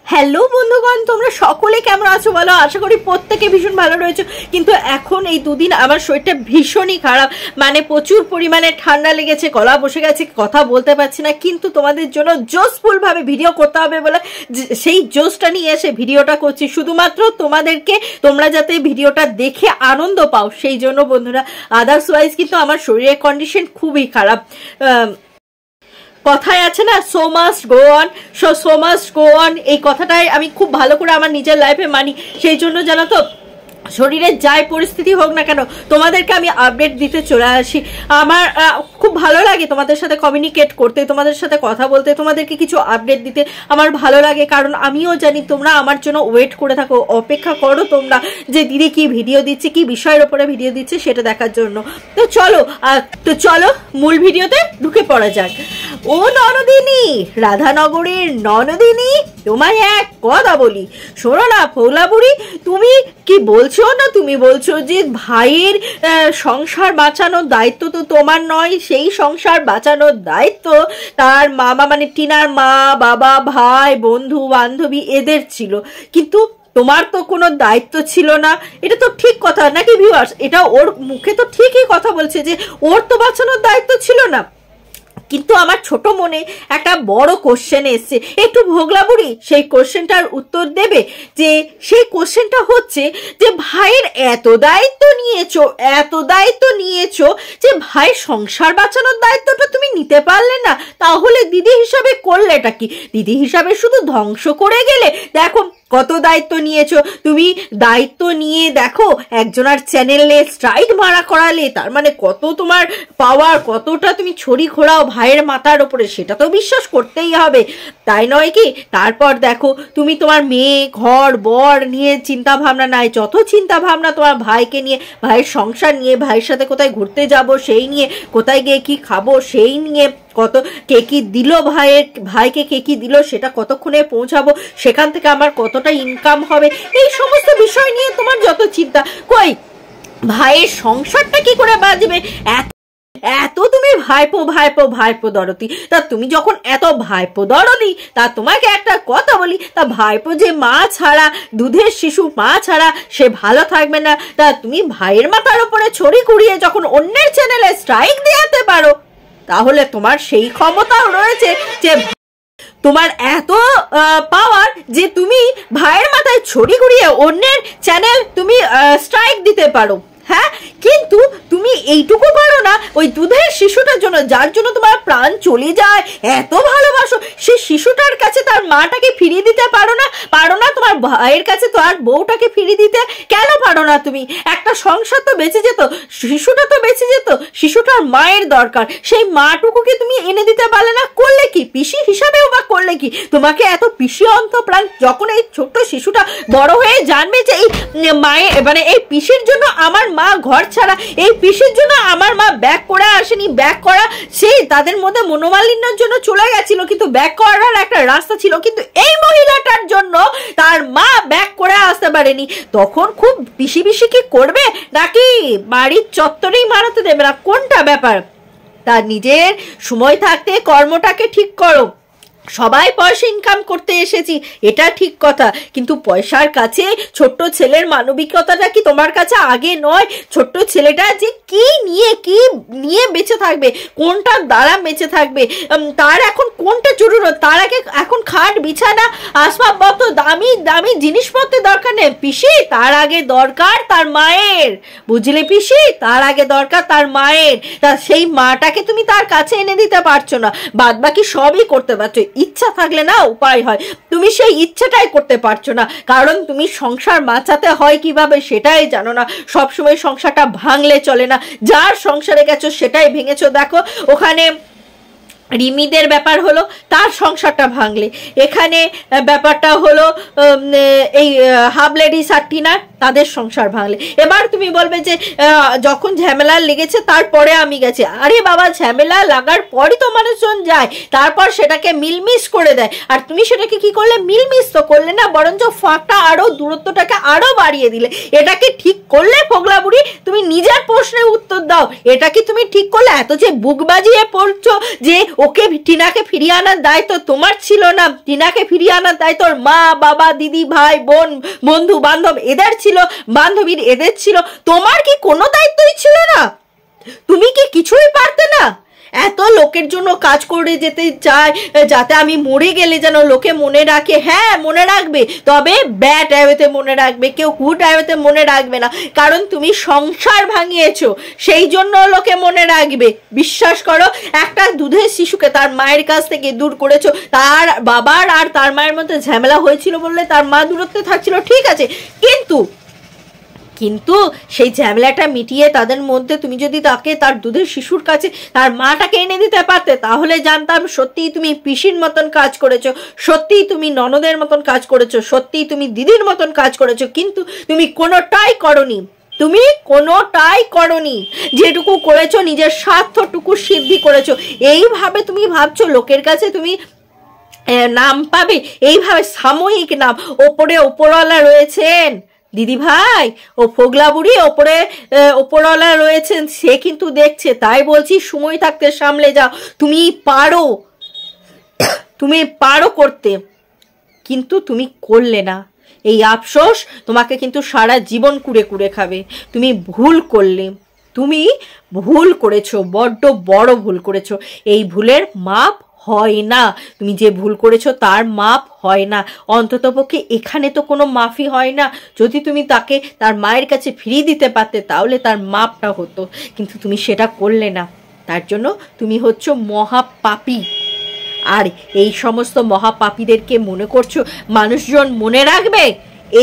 Hello বন্ধুগণ, তোমরা সকলে কেমন আছো বলো? আশা করি প্রত্যেকে ভীষণ ভালো রয়েছে। কিন্তু এখন এই দুদিন আমার শরীরটা ভীষণই খারাপ, মানে প্রচুর পরিমাণে ঠান্ডা লেগেছে, গলা বসে গেছে, কথা বলতে পারছি না। কিন্তু তোমাদের জন্য জোসফুলভাবে ভিডিও করতে হবে বলে সেই জোসটা নিয়ে এসে ভিডিওটা করছি, শুধুমাত্র তোমাদেরকে, তোমরা যাতে ভিডিওটা দেখে আনন্দ পাও সেই জন্য বন্ধুরা। আদার্সওয়াইজ কিন্তু আমার শরীরের কন্ডিশন খুবই খারাপ। কথায় আছে না, so must go on, so must go on, এই কথাটাই আমি খুব ভালো করে আমার নিজের লাইফে মানি। সেই জন্য জানো তো, শরীরের যাই পরিস্থিতি হোক না কেন তোমাদেরকে আমি আপডেট দিতে চলে আসি। আমার খুব ভালো লাগে তোমাদের সাথে কমিউনিকেট করতে, তোমাদের সাথে কথা বলতে, তোমাদেরকে কিছু আপডেট দিতে আমার ভালো লাগে। কারণ আমিও জানি তোমরা আমার জন্য ওয়েট করে থাকো, অপেক্ষা করো তোমরা যে দিদি কি ভিডিও দিচ্ছে, কি বিষয়ের ওপরে ভিডিও দিচ্ছে সেটা দেখার জন্য। তো চলো মূল ভিডিওতে ঢুকে পড়া যাক। ও ননদিনী, রাধানগরের ননদিনী, তোমায় এক কথা বলি, শোনো না পৌলা বুড়ি, তুমি কি বলছো না, তুমি বলছো যে ভাইয়ের সংসার বাঁচানোর দায়িত্ব তো তোমার নয়, সেই সংসার বাঁচানোর দায়িত্ব তার মামা, মানে টিনার মা, বাবা, ভাই, বন্ধু বান্ধবী এদের ছিল, কিন্তু তোমার তো কোনো দায়িত্ব ছিল না। এটা তো ঠিক কথা নাকি ভিউয়ার্স? এটা ওর মুখে তো ঠিকই কথা বলছে যে ওর তো বাঁচানোর দায়িত্ব ছিল না। কিন্তু আমার ছোট মনে একটা বড় কোশ্চেন এসছে, একটু ভোগলা বুড়ি সেই কোশ্চেনটার উত্তর দেবে। যে সেই কোশ্চেনটা হচ্ছে যে ভাইয়ের এত দায়িত্ব নিয়েছো যে ভাইয়ের সংসার বাঁচানোর দায়িত্বটা তুমি নিতে পারলে না, তাহলে দিদি হিসাবে করলেটা কি? দিদি হিসাবে শুধু ধ্বংস করে গেলে। দেখো কত দায়িত্ব নিয়েছো তুমি, দায়িত্ব নিয়ে দেখো একজনের চ্যানেলে স্ট্রাইক মারা করালে, তার মানে কত তোমার পাওয়ার, কতটা তুমি ছড়ি ঘোরাও ভাইয়ের মাথার ওপরে, সেটা তো বিশ্বাস করতেই হবে, তাই নয় কি? তারপর দেখো তুমি তোমার মেয়ে, ঘর, বর নিয়ে চিন্তা ভাবনা নাই, যত চিন্তা ভাবনা তোমার ভাইকে নিয়ে, ভাইয়ের সংসার নিয়ে, ভাইয়ের সাথে কোথায় ঘুরতে যাব সেই নিয়ে, কোথায় গিয়ে কি খাবো সেই নিয়ে, কত কে কি দিল ভাইকে কে কি দিল সেটা কতক্ষণে পৌঁছাবো, সেখান থেকে আমার কতটা ইনকাম হবে, এই সমস্ত বিষয় নিয়ে তোমার যত চিন্তা। কই ভাইয়ের সংসারটা কি করে বাঁচবে? এত তুমি ভাইপো দরদি, তা তুমি যখন এত ভাইপো দরদি, তা তোমাকে একটা কথা বলি, তা ভাইপো যে মা ছাড়া, দুধের শিশু মা ছাড়া সে ভালো থাকবে না, তা তুমি ভাইয়ের মাথার উপরে ছড়ি কুড়িয়ে যখন অন্যের চ্যানেলে স্ট্রাইক দিতে পারো, তাহলে তোমার সেই ক্ষমতাও রয়েছে যে তোমার এত পাওয়ার যে তুমি ভাইয়ের মাথায় ছড়ি ঘুরিয়ে অন্যের চ্যানেল তুমি স্ট্রাইক দিতে পারো। হ্যাঁ, কিন্তু তুমি এইটুকু পারো না ওই দুধের শিশুটার জন্য, যার জন্য তোমার প্রাণ চলে যায়, এত ভালোবাসো, সেই শিশুটার কাছে তার মাটাকে ফিরিয়ে দিতে পারো না তোমার ভাইয়ের কাছে তার বউটাকে ফিরিয়ে দিতে কেন পারো না তুমি? একটা সংসার তো বেঁচে যেত, শিশুটা তো বেঁচে যেত, শিশুটার মায়ের দরকার, সেই মাটুকুকে তুমি এনে দিতে পারলে না, করলে কি? পিসি হিসাবেও বা করলে কি? তোমাকে এত পিসি অন্তপ্রাণ, যখন এই ছোট্ট শিশুটা বড় হয়ে জানবে যে এই মায়ের, মানে এই পিসির জন্য আমার মা ঘর ছাড়া, এই পিসির জন্য আমার মা ব্যাক করে আসেনি, ব্যাক করা সেই তাদের মধ্যে মনোমালিন্যের জন্য চলে গেছিল, কিন্তু ব্যাক করার একটা রাস্তা ছিল, কিন্তু এই মহিলাটার জন্য তার মা ব্যাক করে আসতে পারেনি, তখন খুব পিসি কি করবে, নাকি বাড়ির চত্বরেই মারাতে দেবে না? কোনটা ব্যাপার? তার নিজের সময় থাকতে কর্মটাকে ঠিক করো। সবাই পয়সা ইনকাম করতে এসেছি, এটা ঠিক কথা, কিন্তু পয়সার কাছে ছোট্ট ছেলের মানবিকতাটা কি তোমার কাছে আগে নয়? ছোট্ট ছেলেটা যে কি নিয়ে বেঁচে থাকবে, কোনটার দ্বারা বেঁচে থাকবে, তার এখন কোনটা জরুরত? তার আগে এখন খাট, বিছানা, আসবাবপত্র, দামি জিনিসপত্রের দরকার নেই পিসি, তার আগে দরকার তার মায়ের, বুঝলে পিসি? তার আগে দরকার তার মায়ের। তা সেই মাটাকে তুমি তার কাছে এনে দিতে পারছো না, বাদ বাকি সবই করতে পারছো, ইচ্ছা থাকলে না উপায় হয়, তুমি সেই ইচ্ছাটাই করতে পারছো না, কারণ তুমি সংসার বাঁচাতে হয় কিভাবে সেটাই জানো না, সবসময় সংসারটা ভাঙলে চলে না, যার সংসারে গেছো সেটাই ভেঙেছো। দেখো ওখানে রিমিদের ব্যাপার হলো তার সংসারটা ভাঙলে, এখানে ব্যাপারটা হলো এই হাফ লেডি সার্টিনার তাদের সংসার ভাঙলে। এবার তুমি বলবে যে যখন ঝামেলা লেগেছে তারপরে আমি গেছি। আরে বাবা, ঝামেলা লাগার পরই তো মানুষজন যায়, তারপর সেটাকে মিলমিশ করে দেয়। আর তুমি সেটাকে কি করলে? মিলমিশ তো করলে না, বরঞ্চ ফাঁকটা আরো, দূরত্বটাকে আরো বাড়িয়ে দিলে। এটা কি ঠিক করলে ফোগলা বুড়ি? তুমি নিজের প্রশ্নের উত্তর দাও, এটা কি তুমি ঠিক করলে? এত যে বুক বাজিয়ে পড়ছো যে ওকে, টিনাকে ফিরিয়ে আনার দায়িত্ব তোমার ছিল না, টিনাকে ফিরিয়ে আনার দায়িত্ব মা বাবা দিদি ভাই বোন বন্ধু বান্ধব এদের ছিল, বান্ধবীর এদের ছিল, তোমার কি কোনো দায়িত্বই ছিল না? তুমি কি কিছুই পারতে না? এত লোকের জন্য কাজ করে যেতে চায় যাতে আমি মরে গেলে যেন লোকে মনে রাখে। হ্যাঁ, মনে রাখবে, তবে ব্যাড ওয়েতে মনে রাখবে, কেউ গুড ওয়েতে মনে রাখবে না, কারণ তুমি সংসার ভাঙিয়েছো, সেই জন্য লোকে মনে রাখবে। বিশ্বাস করো, একটা দুধের শিশুকে তার মায়ের কাছ থেকে দূর করেছো, তার বাবার আর তার মায়ের মধ্যে ঝামেলা হয়েছিল বললে তার মা দূরত্বে থাকছিল, ঠিক আছে, কিন্তু সেই ঝামেলাটা মিটিয়ে তাদের মধ্যে তুমি যদি তাকে তার দুধের শিশুর কাছে তার মাটাকে এনে দিতে পারতে, তাহলে জানতাম সত্যিই তুমি পিসির মতন কাজ করেছো, সত্যিই তুমি ননদের মতন কাজ করেছো, সত্যিই তুমি দিদির মতন কাজ করেছো। কিন্তু তুমি কোনোটাই করনি, তুমি কোনোটাই করনি। যেটুকু করেছো নিজের স্বার্থটুকু সিদ্ধি করেছো। এইভাবে তুমি ভাবছো লোকের কাছে তুমি নাম পাবে, এইভাবে সাময়িক নাম। ওপরওয়ালা রয়েছেন দিদি ভাই, ও ফোগলা বুড়ি, ওপরওয়ালা রয়েছেন, সে কিন্তু দেখছে। তাই বলছি, সময় থাকতে সামলে যাও। তুমি পারো করতে, কিন্তু তুমি করলে না। এই আফসোস তোমাকে কিন্তু সারা জীবন কুড়ে কুড়ে খাবে। তুমি ভুল করেছো, বড্ড বড় ভুল করেছো। এই ভুলের মাপ হয় না, তুমি যে ভুল করেছো তার মাপ হয় না। অন্ততপক্ষে এখানে তো কোনো মাফই হয় না। যদি তুমি তাকে তার মায়ের কাছে ফিরিয়ে দিতে পারতে তাহলে তার মাপটা হতো, কিন্তু তুমি সেটা করলে না। তার জন্য তুমি হচ্ছ মহাপাপী। আর এই সমস্ত মহাপাপীদেরকে মনে করছো মানুষজন মনে রাখবে?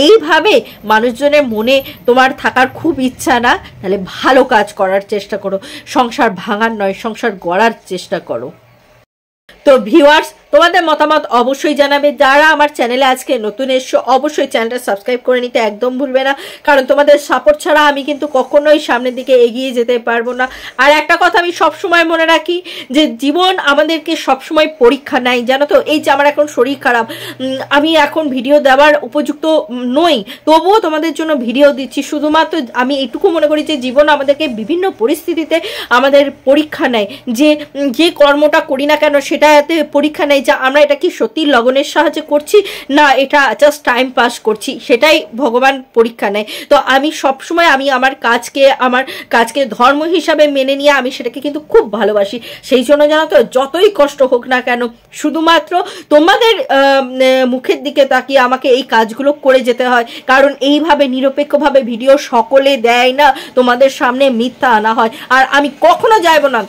এইভাবে মানুষজনের মনে তোমার থাকার খুব ইচ্ছা না? তাহলে ভালো কাজ করার চেষ্টা করো, সংসার ভাঙার নয়, সংসার গড়ার চেষ্টা করো। তো ভিউয়ার্স, তোমাদের মতামত অবশ্যই জানাবে। যারা আমার চ্যানেলে আজকে নতুন এসছো অবশ্যই চ্যানেলটা সাবস্ক্রাইব করে নিতে একদম ভুলবে না, কারণ তোমাদের সাপোর্ট ছাড়া আমি কিন্তু কখনোই সামনের দিকে এগিয়ে যেতে পারবো না। আর একটা কথা আমি সবসময় মনে রাখি যে জীবন আমাদেরকে সবসময় পরীক্ষা নেয়, জানো তো। এই যে আমার এখন শরীর খারাপ, আমি এখন ভিডিও দেওয়ার উপযুক্ত নই, তবুও তোমাদের জন্য ভিডিও দিচ্ছি। শুধুমাত্র আমি এটুকু মনে করি যে জীবন আমাদেরকে বিভিন্ন পরিস্থিতিতে আমাদের পরীক্ষা নেয়, যে কর্মটা করি না কেন সেটাতে পরীক্ষা নেয় যে আমরা এটা কি সত্যি লগনের সাহায্যে করছি না এটা জাস্ট টাইম পাস করছি, সেটাই ভগবান পরীক্ষা নেয়। তো আমি সবসময় আমার কাজকে ধর্ম হিসাবে মেনে নিয়ে আমি সেটাকে কিন্তু খুব ভালোবাসি। সেই জন্য জানো তো, যতই কষ্ট হোক না কেন, শুধুমাত্র তোমাদের মুখের দিকে তাকিয়ে আমাকে এই কাজগুলো করে যেতে হয়, কারণ এইভাবে নিরপেক্ষভাবে ভিডিও সকলে দেয় না, তোমাদের সামনে মিথ্যা আনা হয়। আর আমি কখনো যাইব না,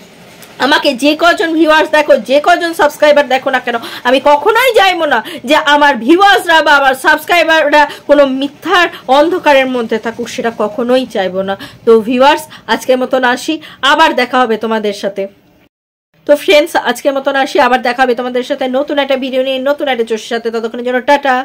আমাকে যে কজন ভিউয়ার্স দেখো, যে কজন সাবস্ক্রাইবার দেখো না কেন, আমি কখনোই চাইবো না যে আমার ভিউয়ার্সরা বা আমার সাবস্ক্রাইবাররা কোনো মিথ্যার অন্ধকারের মধ্যে থাকুক, সেটা কখনোই চাইবো না। তো ভিউয়ার্স, আজকের মতন আসি, আবার দেখা হবে তোমাদের সাথে। তো ফ্রেন্ডস, আজকের মতন আসি, আবার দেখা হবে তোমাদের সাথে নতুন একটা ভিডিও নিয়ে, নতুন একটা জোশের সাথে। ততক্ষণের জন্য টাটা।